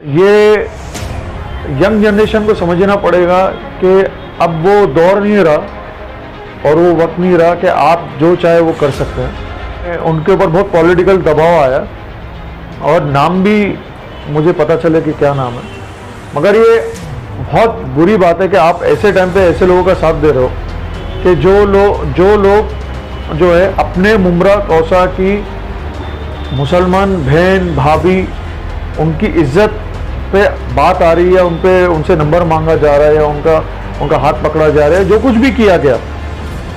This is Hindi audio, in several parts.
ये यंग जनरेशन को समझना पड़ेगा कि अब वो दौर नहीं रहा और वो वक्त नहीं रहा कि आप जो चाहे वो कर सकते हैं। उनके ऊपर बहुत पॉलिटिकल दबाव आया और नाम भी मुझे पता चले कि क्या नाम है, मगर ये बहुत बुरी बात है कि आप ऐसे टाइम पे ऐसे लोगों का साथ दे रहे हो कि जो लोग जो है अपने मुमरा कौसा की मुसलमान बहन भाभी उनकी इज्जत पे बात आ रही है, उनसे नंबर मांगा जा रहा है या उनका हाथ पकड़ा जा रहा है, जो कुछ भी किया गया,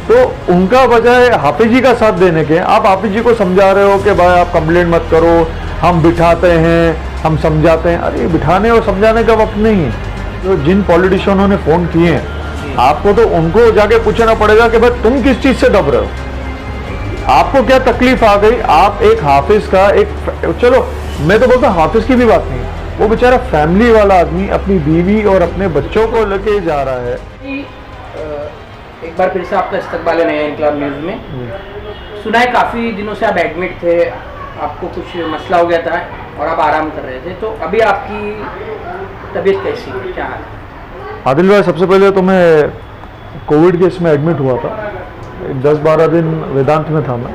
तो उनका बजाय हाफिज जी का साथ देने के आप हाफिज जी को समझा रहे हो कि भाई आप कंप्लेंट मत करो, हम बिठाते हैं, हम समझाते हैं। अरे बिठाने और समझाने का वक्त नहीं है। तो जिन पॉलिटिशियनों ने फ़ोन किए हैं आपको तो उनको जाके पूछना पड़ेगा कि भाई तुम किस चीज़ से दब रहे हो, आपको क्या तकलीफ आ गई। आप एक हाफिज का चलो मैं तो बोलता हाफिज की भी बात नहीं, वो बेचारा फैमिली वाला आदमी अपनी बीवी और अपने बच्चों को लेके जा रहा है। एक बार फिर से आपका इस्तकबाल है नया इनकलाब न्यूज़ में। सुना है काफ़ी दिनों से आप एडमिट थे, आपको कुछ मसला हो गया था और आप आराम कर रहे थे, तो अभी आपकी तबीयत कैसी है, क्या हाल है? आदिल भाई, सबसे पहले तो मैं कोविड केस में एडमिट हुआ था, 10-12 दिन वेदांत में था मैं,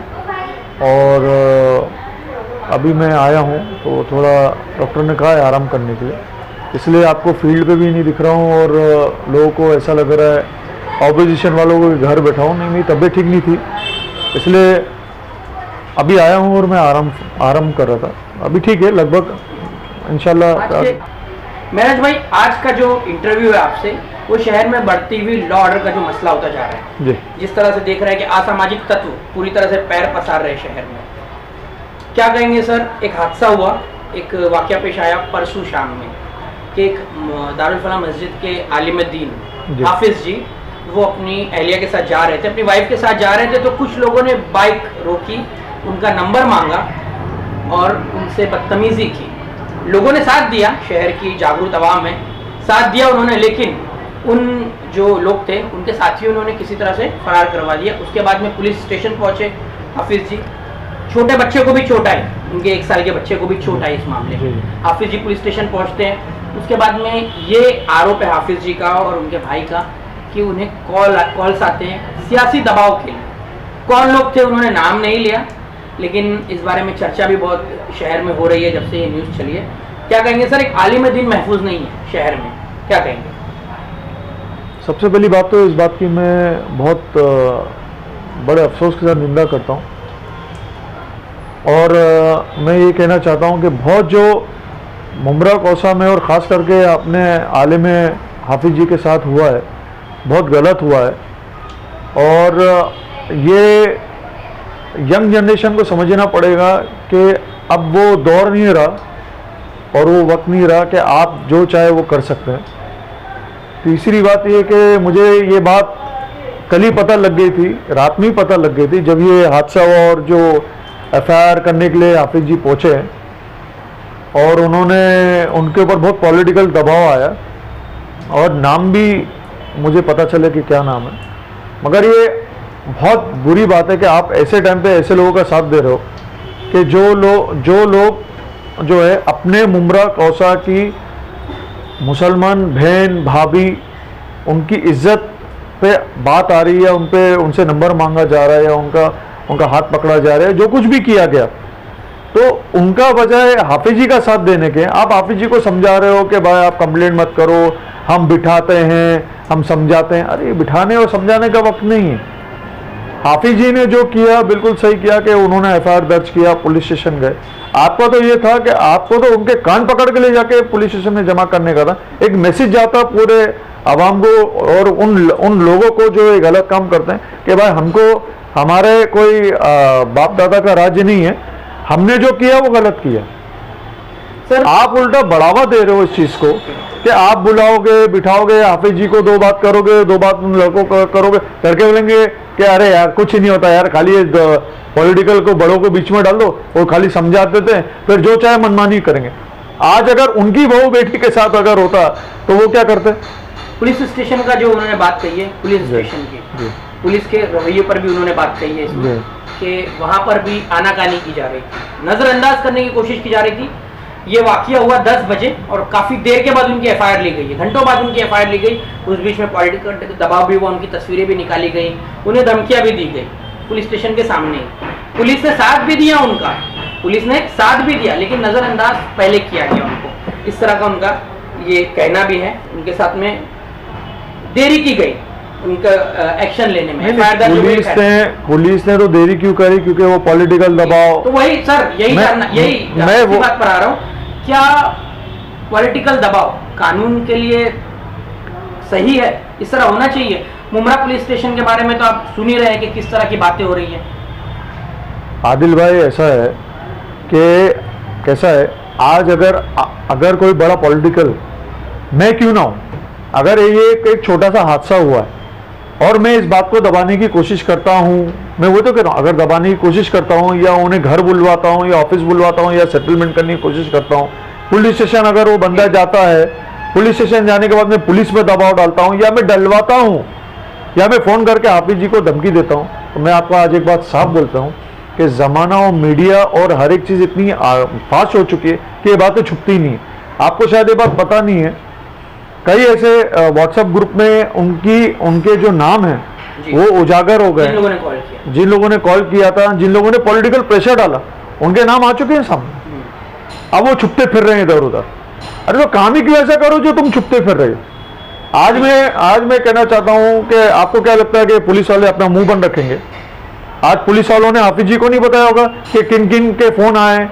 और अभी मैं आया हूँ तो थोड़ा डॉक्टर ने कहा है आराम करने के लिए, इसलिए आपको फील्ड पे भी नहीं दिख रहा हूँ और लोगों को ऐसा लग रहा है ऑपोजिशन वालों को घर बैठा हूँ। नहीं, मेरी तबीयत ठीक नहीं थी, इसलिए अभी आया हूँ और मैं आराम कर रहा था। अभी ठीक है लगभग, इंशाल्लाह। महराज भाई, आज का जो इंटरव्यू है आपसे, वो शहर में बढ़ती हुई लॉ ऑर्डर का जो मसला होता जा रहा है जी, जिस तरह से देख रहे हैं कि असामाजिक तत्व पूरी तरह से पैर पसार रहे शहर में, क्या कहेंगे सर? एक हादसा हुआ, एक वाकया पेश आया परसों शाम में कि एक दारुल फलाह मस्जिद के आलिम दीन हाफिज जी वो अपनी अहलिया के साथ जा रहे थे, अपनी वाइफ के साथ जा रहे थे, तो कुछ लोगों ने बाइक रोकी, उनका नंबर मांगा और उनसे बदतमीजी की। लोगों ने साथ दिया, शहर की जागरूक आवाम है, साथ दिया उन्होंने, लेकिन उन जो लोग थे उनके साथियों उन्होंने किसी तरह से फरार करवा दिया। उसके बाद में पुलिस स्टेशन पहुंचे हाफिज जी, छोटे बच्चे को भी चोट आई, उनके 1 साल के बच्चे को भी चोट आई इस मामले में। हाफिज जी पुलिस स्टेशन पहुंचते हैं, उसके बाद में ये आरोप है हाफिज जी का और उनके भाई का कि उन्हें कॉल्स आते हैं सियासी दबाव के लिए। कौन लोग थे उन्होंने नाम नहीं लिया, लेकिन इस बारे में चर्चा भी बहुत शहर में हो रही है जब से ये न्यूज़ चली है। क्या कहेंगे सर? एक आलिम दीन महफूज नहीं है शहर में, क्या कहेंगे? सबसे पहली बात तो इस बात की मैं बहुत बड़े अफसोस के साथ निंदा करता हूँ, और मैं ये कहना चाहता हूँ कि बहुत जो मुमरा कौसा में और ख़ास करके अपने आलिम हाफिज जी के साथ हुआ है, बहुत गलत हुआ है। और ये यंग जनरेशन को समझना पड़ेगा कि अब वो दौर नहीं रहा और वो वक्त नहीं रहा कि आप जो चाहे वो कर सकते हैं। तीसरी बात ये कि मुझे ये बात कल ही पता लग गई थी, रात में ही पता लग गई थी जब ये हादसा हुआ और जो एफआईआर करने के लिए हाफिज जी पहुँचे और उनके ऊपर बहुत पॉलिटिकल दबाव आया और नाम भी मुझे पता चले कि क्या नाम है, मगर ये बहुत बुरी बात है कि आप ऐसे टाइम पे ऐसे लोगों का साथ दे रहे हो कि जो लोग जो है अपने मुमरा कौसा की मुसलमान बहन भाभी उनकी इज्जत पे बात आ रही है, उनसे नंबर मांगा जा रहा है या उनका हाथ पकड़ा जा रहा है, जो कुछ भी किया गया, तो उनका बजाय हाफिज जी का साथ देने के आप हाफिज जी को समझा रहे हो कि भाई आप कंप्लेंट मत करो, हम बिठाते हैं, हम समझाते हैं। अरे बिठाने और समझाने का वक्त नहीं है। हाफिज जी ने जो किया बिल्कुल सही किया कि उन्होंने एफआईआर दर्ज किया, पुलिस स्टेशन गए। आपका तो ये था कि आपको तो उनके कान पकड़ के ले जाके पुलिस स्टेशन में जमा करने का था, एक मैसेज जाता पूरे आवाम को और उन लोगों को जो ये गलत काम करते हैं कि भाई हमारे कोई बाप दादा का राज्य नहीं है, हमने जो किया वो गलत किया। सर आप उल्टा बढ़ावा दे रहे हो इस चीज़ को कि आप बुलाओगे, बिठाओगे, हाफिज जी को 2 बात करोगे, 2 बात उन लड़कों को करोगे, करके बोलेंगे कि अरे यार कुछ ही नहीं होता यार, खाली पॉलिटिकल को बड़ों को बीच में डाल दो और खाली समझा देते हैं, फिर जो चाहे मनमानी करेंगे। आज अगर उनकी बहू बेटी के साथ अगर होता तो वो क्या करते? पुलिस स्टेशन का जो उन्होंने बात कही है, पुलिस स्टेशन की पुलिस के रवैये पर भी उन्होंने बात कही है इसमें कि वहां पर भी आनाकानी की जा रही थी, नजरअंदाज करने की कोशिश की जा रही थी। ये वाकया हुआ 10 बजे और काफ़ी देर के बाद उनकी एफआईआर ली गई है, घंटों बाद उनकी एफआईआर ली गई। उस बीच में पॉलिटिकल दबाव भी हुआ, उनकी तस्वीरें भी निकाली गई, उन्हें धमकियां भी दी गई पुलिस स्टेशन के सामने। पुलिस ने साथ भी दिया उनका, पुलिस ने साथ भी दिया, लेकिन नज़रअंदाज पहले किया गया उनको। इस तरह का उनका ये कहना भी है। उनके साथ में देरी की गई उनका एक्शन लेने में। पुलिस ने तो देरी क्यों करी? क्योंकि वो पॉलिटिकल दबाव। तो वही सर, मैं वो बात पर आ रहा हूँ, क्या पॉलिटिकल दबाव कानून के लिए सही है? इस तरह होना चाहिए? मुमरा पुलिस स्टेशन के बारे में तो आप सुन ही रहे हैं कि किस तरह की बातें हो रही हैं। आदिल भाई ऐसा है कि कैसा है, आज अगर कोई बड़ा पॉलिटिकल, मैं क्यों ना हूं, अगर ये एक छोटा सा हादसा हुआ है और मैं इस बात को दबाने की कोशिश करता हूं, मैं वो तो कह रहा हूं, अगर दबाने की कोशिश करता हूं या उन्हें घर बुलवाता हूं या ऑफिस बुलवाता हूं या सेटलमेंट करने की कोशिश करता हूं, पुलिस स्टेशन अगर वो बंदा जाता है, पुलिस स्टेशन जाने के बाद मैं पुलिस पे दबाव डालता हूं या मैं डलवाता हूं या मैं फोन करके हाफिज जी को धमकी देता हूं, तो मैं आपको आज एक बात साफ बोलता हूं कि जमाना और मीडिया और हर एक चीज इतनी फास्ट हो चुकी है कि ये बातें छुपती नहीं है। आपको शायद ये बात पता नहीं है, कई ऐसे व्हाट्सएप ग्रुप में उनके जो नाम हैं वो उजागर हो गए। जिन लोगों ने कॉल किया था, जिन लोगों ने पॉलिटिकल प्रेशर डाला, उनके नाम आ चुके हैं सामने। अब वो छुपते फिर रहे हैं इधर उधर। अरे तो काम ही क्यों ऐसा करो जो तुम छुपते फिर रहे हो? आज मैं कहना चाहता हूं कि आपको क्या लगता है कि पुलिस वाले अपना मुंह बंद रखेंगे? आज पुलिस वालों ने हाफिज जी को नहीं बताया होगा कि किन किन के फोन आए,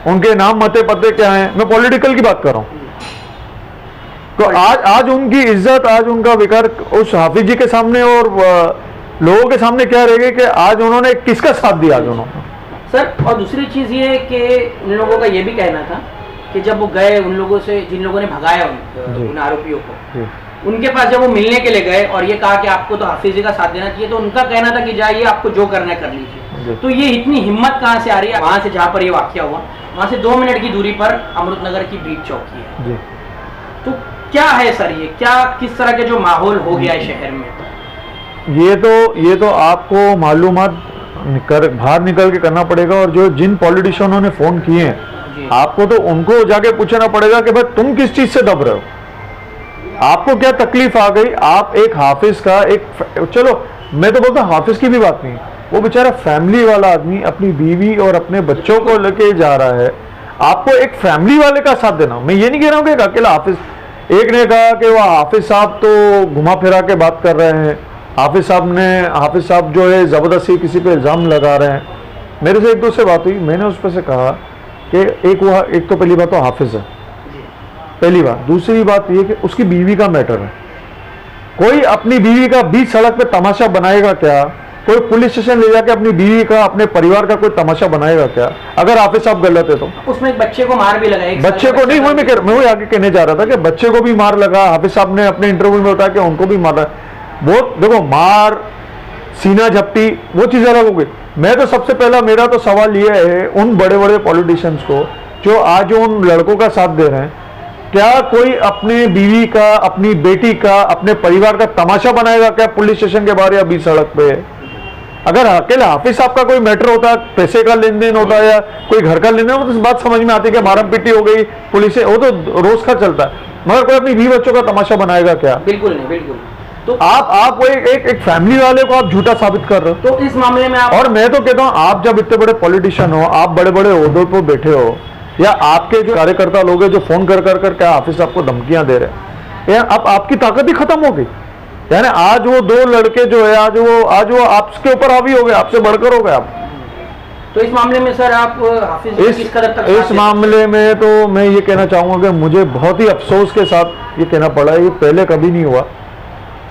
उनके नाम मते पते क्या हैं? मैं पॉलिटिकल की बात कर रहा हूं। तो आज उनकी इज्जत, आज उनका विकार उस हाफिज जी के सामने और लोगों के सामने क्या रहेगा कि आज उन्होंने किसका साथ दिया? आज उन्होंने सर, और दूसरी चीज ये कि उन लोगों का ये भी कहना था कि जब वो गए, उन लोगों से जिन लोगों ने भगाया उन आरोपियों को, उनके पास जब वो मिलने के लिए गए और ये कहा कि आपको तो हाफिज जी का साथ देना चाहिए, तो उनका कहना था कि जाइए, आपको जो करना है कर लीजिए। तो ये इतनी हिम्मत कहाँ से आ रही है? वहां से जहाँ पर ये वाकया हुआ, वहां से 2 मिनट की दूरी पर अमृतनगर की ब्रीच चौकी है। तो क्या है सर, ये क्या किस तरह के जो माहौल हो गया है शहर में? ये तो आपको मालूमात बाहर निकल के करना पड़ेगा। और जो जिन पॉलिटिशियनों ने फोन किए हैं, आपको तो उनको जाके पूछना पड़ेगा कि भाई तुम किस चीज से दब रहे हो, आपको क्या तकलीफ आ गई? आप एक हाफिज का चलो मैं तो बोलता हूं हाफिज की भी बात नहीं, वो बेचारा फैमिली वाला आदमी अपनी बीवी और अपने बच्चों को लेके जा रहा है, आपको एक फैमिली वाले का साथ देना। मैं ये नहीं कह रहा हूं कि अकेला हाफिज, एक ने कहा कि वह हाफिज साहब तो घुमा फिरा के बात कर रहे हैं, हाफिज साहब जो है ज़बरदस्ती किसी पे इल्ज़ाम लगा रहे हैं। मेरे से एक दो से बात हुई, मैंने उस पर से कहा कि एक तो पहली बात तो हाफिज है, पहली बात। दूसरी बात ये कि उसकी बीवी का मैटर है। कोई अपनी बीवी का बीच सड़क पे तमाशा बनाएगा क्या? कोई पुलिस स्टेशन ले जाके अपनी बीवी का, अपने परिवार का कोई तमाशा बनाएगा क्या? अगर हाफिज साहब गलत है तो उसमें एक बच्चे को मार भी लगा। बच्चे को नहीं, मैं वही आगे कहने जा रहा था कि बच्चे को भी मार लगा। हाफिज साहब ने अपने इंटरव्यू में बताया कि उनको भी मारा। वो देखो, मार, सीना झपटी, वो चीज अलग हो गई। मैं तो सबसे पहला मेरा तो सवाल ये है उन बड़े बड़े पॉलिटिशियंस को जो आज उन लड़कों का साथ दे रहे हैं, क्या कोई अपने बीवी का, अपनी बेटी का, अपने परिवार का तमाशा बनाएगा क्या पुलिस स्टेशन के बाहर या बीच सड़क पे? अगर अकेले हाफिज साहब का कोई मैटर होता, पैसे का लेन देन होता या कोई घर का लेन देन होता, तो बात समझ में आती है कि मारम पिट्टी हो गई पुलिस से, वो तो रोज का चलता है। मगर कोई अपनी बीवी बच्चों का तमाशा बनाएगा क्या? बिल्कुल नहीं, बिल्कुल। तो आप वो एक फैमिली वाले को आप झूठा साबित कर रहे हो। तो इस मामले में आप, और मैं तो कहता हूं, आप जब इतने बड़े पॉलिटिशियन हो, आप बड़े बड़े ओहदों पर बैठे हो, या आपके जो कार्यकर्ता लोग हैं जो फोन कर क्या हाफिज साहब को धमकियां दे रहे हैं, अब आपकी ताकत ही खत्म हो गई। यानी आज वो 2 लड़के जो है आज वो आपके ऊपर हावी हो गए, आपसे बढ़कर हो गए आप। तो इस मामले में सर आप हाफिज किस कदर तक इस मामले में तो मैं ये कहना चाहूंगा कि मुझे बहुत ही अफसोस के साथ ये कहना पड़ा, ये पहले कभी नहीं हुआ।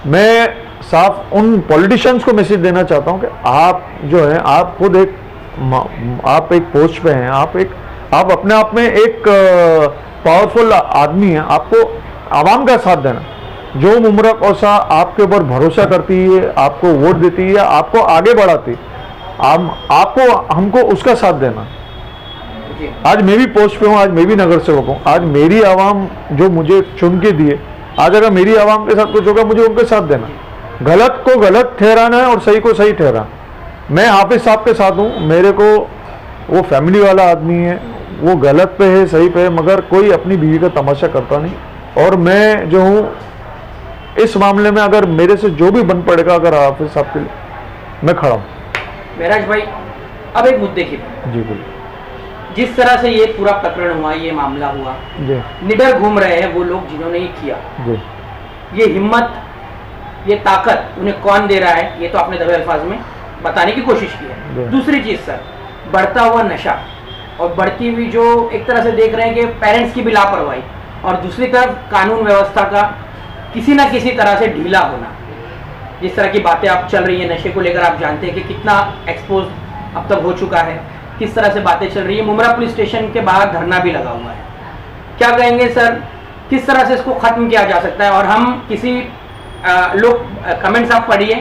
मैं साफ उन पॉलिटिशियंस को मैसेज देना चाहता हूं कि आप जो है, आप खुद आप एक पोस्ट पे हैं, आप अपने आप में एक पावरफुल आदमी हैं, आपको आवाम का साथ देना। जो मुमरा कौसा आपके ऊपर भरोसा करती है, आपको वोट देती है, आपको आगे बढ़ाती, आपको हमको उसका साथ देना। आज मैं भी पोस्ट पे हूँ, आज मैं भी नगर सेवक हूँ, आज मेरी आवाम जो मुझे चुन के दिए, आज अगर मेरी आवाम के साथ कुछ होगा मुझे उनके साथ देना, गलत को गलत ठहराना है और सही को सही ठहराना। मैं हाफिज साहब के साथ हूँ, मेरे को वो फैमिली वाला आदमी है, वो गलत पे है, सही पे है, मगर कोई अपनी बीवी का तमाशा करता नहीं। और मैं जो हूँ इस मामले में, अगर मेरे से जो भी बन पड़ेगा अगर हाफिज साहब के लिए, मैं खड़ा हूँ। महराज भाई, अब एक मुद्दे की जी बोलिए। जिस तरह से ये पूरा प्रकरण हुआ, ये मामला हुआ, निडर घूम रहे हैं वो लोग जिन्होंने ये किया, ये हिम्मत, ये ताकत उन्हें कौन दे रहा है, ये तो आपने दबे अल्फाज में बताने की कोशिश की है। दूसरी चीज सर, बढ़ता हुआ नशा और बढ़ती हुई जो एक तरह से देख रहे हैं कि पेरेंट्स की भी लापरवाही, और दूसरी तरफ कानून व्यवस्था का किसी ना किसी तरह से ढीला होना। जिस तरह की बातें आप चल रही है नशे को लेकर, आप जानते हैं कि कितना एक्सपोज अब तक हो चुका है, किस तरह से बातें चल रही है। मुमरा पुलिस स्टेशन के बाहर धरना भी लगा हुआ है। क्या कहेंगे सर, किस तरह से इसको खत्म किया जा सकता है? और हम किसी लोग कमेंट्स आप पढ़िए,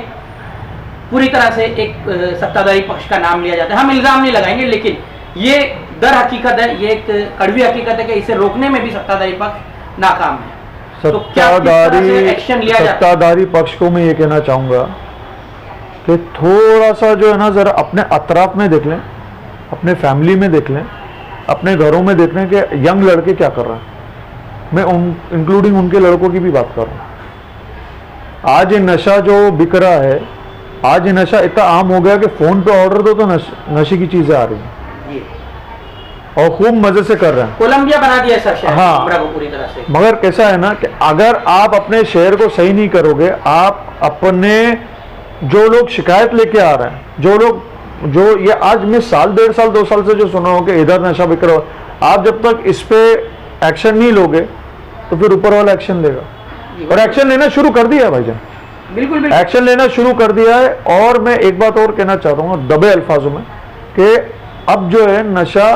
पूरी तरह से एक सत्ताधारी पक्ष का नाम लिया जाता है। हम इल्जाम नहीं लगाएंगे, लेकिन ये दर हकीकत है, ये एक कड़वी हकीकत है कि इसे रोकने में भी सत्ताधारी पक्ष नाकाम है। सत्ताधारी पक्ष को मैं ये कहना चाहूंगा कि थोड़ा सा जो है ना, जरा अपने अतराफ में देख लें, अपने फैमिली में देख लें, अपने घरों में देख लें कि यंग लड़के क्या कर रहे हैं। मैं इंक्लूडिंग उनके लड़कों की भी बात कर रहा हूँ। आज ये नशा जो बिक रहा है, आज ये नशा इतना आम हो गया कि फोन पे ऑर्डर दो तो नशे की चीजें आ रही हैं और खूब मजे से कर रहे हैं। कोलंबिया बना दिया सर शहर, हाँ, पूरी तरह से। मगर कैसा है ना कि अगर आप अपने शहर को सही नहीं करोगे, आप अपने जो लोग शिकायत लेके आ रहे हैं, जो लोग जो ये आज मैं साल, 1.5 साल, 2 साल से जो सुना हो कि इधर नशा बिक रहा हो, आप जब तक इस पे एक्शन नहीं लोगे तो फिर ऊपर वाला एक्शन लेगा। और एक्शन लेना शुरू कर दिया है भाईजान, बिल्कुल एक्शन लेना शुरू कर दिया है। और मैं एक बात और कहना चाहता हूँ दबे अल्फाजों में कि अब जो है नशा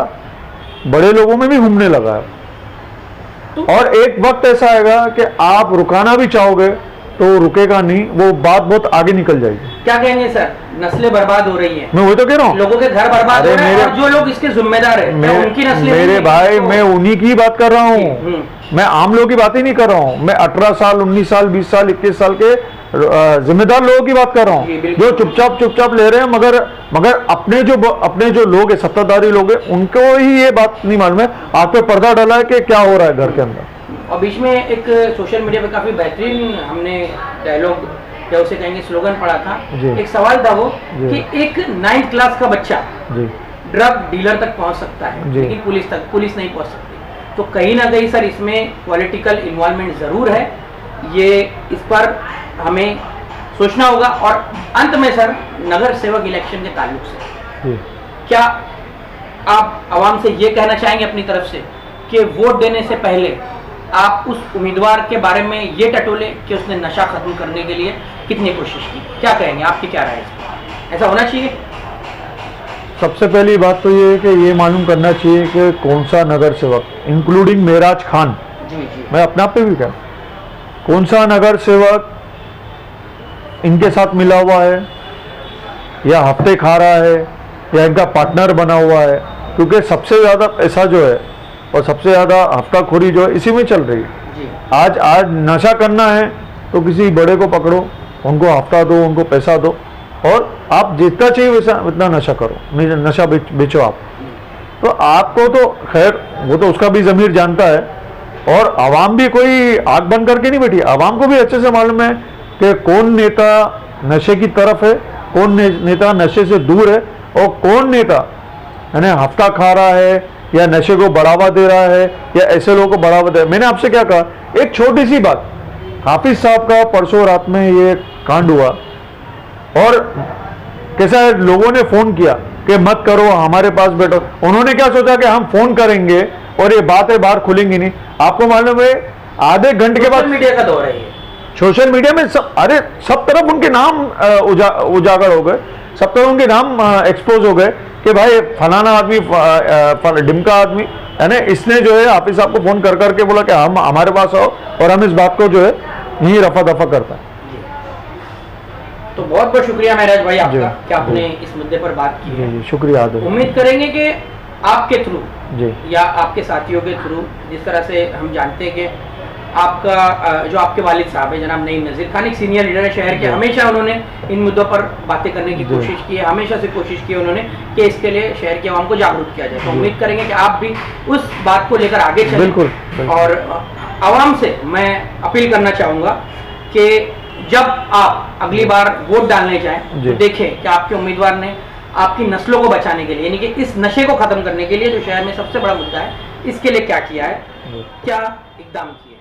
बड़े लोगों में भी घूमने लगा है। और एक वक्त ऐसा आएगा कि आप रुकाना भी चाहोगे तो रुकेगा नहीं, वो बात बहुत आगे निकल जाएगी। क्या कहेंगे सर, नस्लें बर्बाद हो रही हैं। मैं वही तो कह रहा हूँ, लोगों के घर बर्बाद हो रहे हैं, और जो लोग इसके जिम्मेदार हैं, उनकी नस्लें। मेरे भाई, मैं उन्हीं की बात कर रहा हूँ, मैं आम लोगों की बात ही नहीं कर रहा हूँ। मैं 18 साल, 19 साल, 20 साल, 21 साल के जिम्मेदार लोगों की बात कर रहा हूँ, जो चुपचाप ले रहे हैं। मगर अपने जो लोग हैं, सत्ताधारी लोग हैं, उनको ही ये बात नहीं मालूम है, आप पे पर्दा डाला है कि क्या हो रहा है घर के अंदर। और बीच में एक सोशल मीडिया पे काफी बेहतरीन हमने डायलॉग या उसे कहेंगे स्लोगन पढ़ा था। एक सवाल था वो कि एक 9th क्लास का बच्चा ड्रग डीलर तक पहुंच सकता है, लेकिन पुलिस नहीं पहुंच सकती। तो कहीं ना कहीं सर इसमें पॉलिटिकल इन्वॉल्वमेंट जरूर है, ये इस पर हमें सोचना होगा। और अंत में सर, नगर सेवक इलेक्शन के ताल्लुक से क्या आप आवाम से ये कहना चाहेंगे अपनी तरफ से कि वोट देने से पहले आप उस उम्मीदवार के बारे में ये टटोले कि उसने नशा खत्म करने के लिए कितनी कोशिश की? क्या कहेंगे, आपकी क्या राय है? ऐसा होना चाहिए? सबसे पहली बात तो ये है कि ये मालूम करना चाहिए कि कौन सा नगर सेवक, इंक्लूडिंग मेराज खान, मैं अपने आप पे भी कह, कौन सा नगर सेवक इनके साथ मिला हुआ है या हफ्ते खा रहा है या इनका पार्टनर बना हुआ है। क्योंकि सबसे ज़्यादा पैसा जो है और सबसे ज़्यादा हफ्ताखोरी जो है इसी में चल रही है। आज नशा करना है तो किसी बड़े को पकड़ो, उनको हफ्ता दो, उनको पैसा दो, और आप जितना चाहिए वैसा इतना नशा करो, नशा बेचो आप। तो आपको तो खैर वो तो उसका भी ज़मीर जानता है, और आवाम भी कोई आग बंद करके नहीं बैठी। आवाम को भी अच्छे से मालूम है कि कौन नेता नशे की तरफ है, कौन नेता नशे से दूर है, और कौन नेता यानी हफ्ता खा रहा है या नशे को बढ़ावा दे रहा है या ऐसे लोगों को बढ़ावा दे रहा है। मैंने आपसे क्या कहा, एक छोटी सी बात, हाफिज साहब का परसों रात में ये कांड हुआ, और कैसा है, लोगों ने फोन किया कि मत करो, हमारे पास बैठो। उन्होंने क्या सोचा कि हम फोन करेंगे और ये बातें बाहर खुलेंगी नहीं। आपको मालूम है आधे घंटे के बाद मीडिया का दौर है, सोशल मीडिया में सब तरफ उनके नाम उजागर हो गए, सब तरफ उनके नाम एक्सपोज हो गए कि भाई फलाना आदमी, डिमका आदमी, यानी इसने जो है हाफिज साहब को फोन कर करके बोला कि हम हमारे पास आओ और हम इस बात को जो है यही रफा दफा करता है। तो बहुत बहुत शुक्रिया महराज भाई आपका कि आपने इस मुद्दे पर बात की है। शुक्रिया। उम्मीद करेंगे कि आपके थ्रू या आपके साथियों के थ्रू, जिस तरह से हम जानते हैं कि आपका जो आपके वालिद साहब है जनाब नईम नज़ीर खान, एक सीनियर लीडर है शहर के, हमेशा उन्होंने इन मुद्दों पर बातें करने की कोशिश की है, हमेशा से कोशिश की उन्होंने कि इसके लिए शहर के आवाम को जागरूक किया जाए। तो उम्मीद करेंगे कि आप भी उस बात को लेकर आगे चलें। बिल्कुल। और आवाम से मैं अपील करना चाहूँगा कि जब आप अगली बार वोट डालने जाएं तो देखें कि आपके उम्मीदवार ने आपकी नस्लों को बचाने के लिए, यानी कि इस नशे को खत्म करने के लिए जो शहर में सबसे बड़ा मुद्दा है, इसके लिए क्या किया है, क्या इकदाम किए।